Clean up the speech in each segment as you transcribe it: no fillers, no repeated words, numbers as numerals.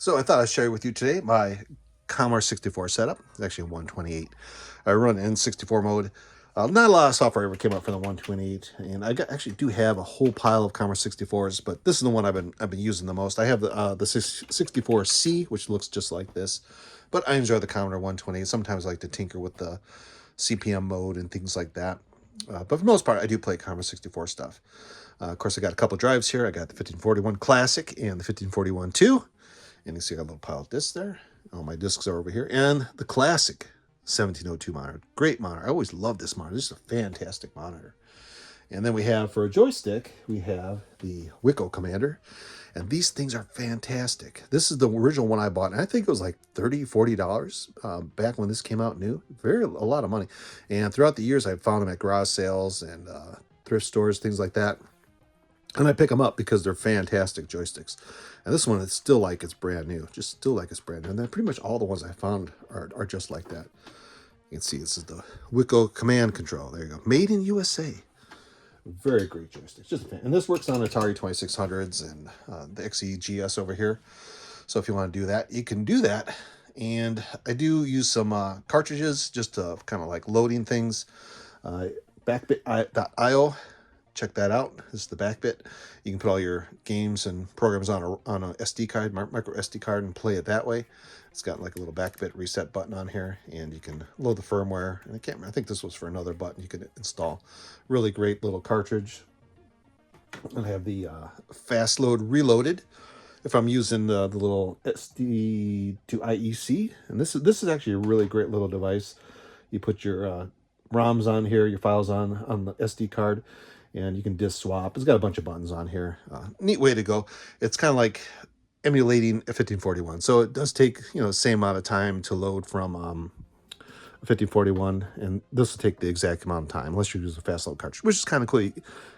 So I thought I'd share with you today my Commodore 64 setup. It's actually a 128. I run in 64 mode. Not a lot of software ever came out for the 128, and actually do have a whole pile of Commodore 64s, but this is the one I've been using the most. I have the 64C, which looks just like this, but I enjoy the Commodore 128. Sometimes I like to tinker with the CPM mode and things like that. But for the most part, I do play Commodore 64 stuff. Of course, I got a couple drives here. I got the 1541 Classic and the 1541 2. And you see I got a little pile of discs there. All my discs are over here. And the classic 1702 monitor. Great monitor. I always love this monitor. This is a fantastic monitor. And then we have, for a joystick, we have the Wiko Commander. And these things are fantastic. This is the original one I bought. And I think it was like $30, $40 back when this came out new. A lot of money. And throughout the years, I've found them at garage sales and thrift stores, things like that. And I pick them up because they're fantastic joysticks. And this one is still like it's brand new. Just still like it's brand new. And then pretty much all the ones I found are just like that. You can see this is the Wiko command control. There you go. Made in USA. Very great joystick. Just a fan. And this works on Atari 2600s and the XEGS over here. So if you want to do that, you can do that. And I do use some cartridges just to kind of like loading things. Backbit.io. Check that out. This is the back bit. You can put all your games and programs on a SD card, micro SD card, and play it that way. It's got like a little back bit reset button on here, and you can load the firmware. And I think this was for another button you could install. Really great little cartridge. And I have the fast load reloaded. If I'm using the little SD to IEC, and this is actually a really great little device. You put your ROMs on here, your files on the SD card. And you can disk swap. It's got a bunch of buttons on here. Neat way to go. It's kind of like emulating a 1541. So it does take, the same amount of time to load from a 1541. And this will take the exact amount of time, unless you use a fast load cartridge, which is kind of cool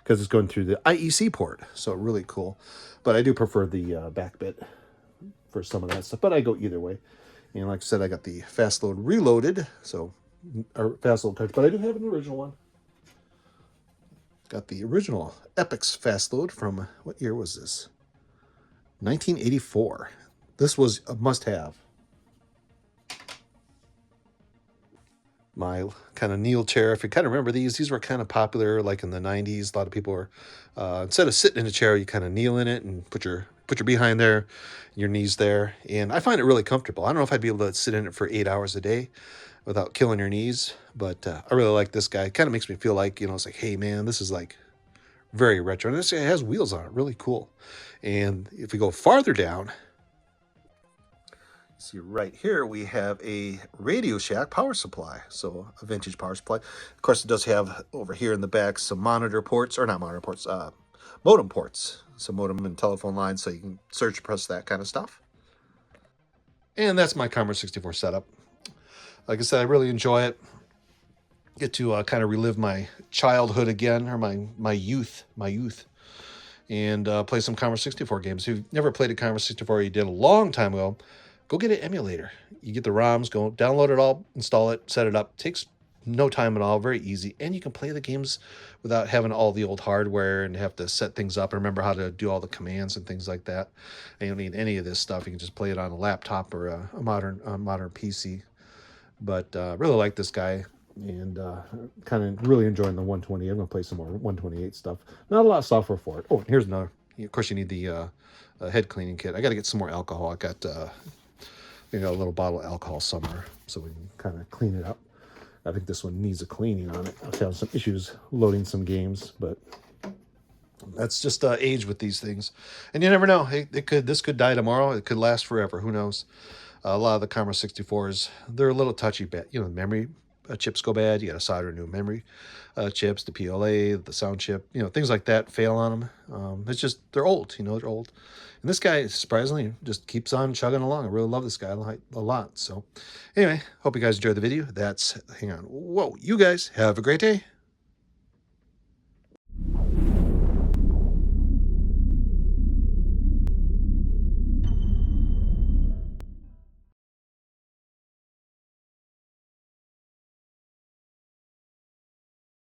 because it's going through the IEC port. So really cool. But I do prefer the back bit for some of that stuff. But I go either way. And like I said, I got the fast load reloaded. So, or fast load cartridge. But I do have an original one. Got the original Epix fast load from, what year was this? 1984. This was a must-have. My kind of kneel chair, if you kind of remember these were kind of popular like in the 90s. A lot of people were, instead of sitting in a chair, you kind of kneel in it and put your behind there, your knees there. And I find it really comfortable. I don't know if I'd be able to sit in it for 8 hours a day without killing your knees, but I really like this guy. It kind of makes me feel like, it's like, hey man, this is like very retro. And this guy has wheels on it, really cool. And if we go farther down, see right here, we have a Radio Shack power supply. So a vintage power supply. Of course, it does have over here in the back some monitor ports, or not monitor ports, modem ports. So modem and telephone lines, so you can search, press, that kind of stuff. And that's my Commodore 64 setup. Like I said, I really enjoy it. Get to kind of relive my childhood again, or my youth, and play some Commodore 64 games. If you've never played a Commodore 64, you did a long time ago, go get an emulator. You get the ROMs, go download it all, install it, set it up. Takes no time at all, very easy, and you can play the games without having all the old hardware and have to set things up and remember how to do all the commands and things like that. And you don't need any of this stuff. You can just play it on a laptop or a modern PC. But really like this guy, and kind of really enjoying the 120. I'm going to play some more 128 stuff. Not a lot of software for it. Oh, and here's another. Of course, you need the head cleaning kit. I got to get some more alcohol. I got a little bottle of alcohol somewhere so we can kind of clean it up. I think this one needs a cleaning on it. I've had some issues loading some games, but that's just age with these things. And you never know. This could die tomorrow. It could last forever. Who knows? A lot of the Commodore 64s, they're a little touchy bit. Memory chips go bad. You got to solder new memory chips, the PLA, the sound chip, things like that fail on them. It's just, they're old, they're old. And this guy, surprisingly, just keeps on chugging along. I really love this guy a lot. So anyway, hope you guys enjoyed the video. Hang on. Whoa, you guys have a great day.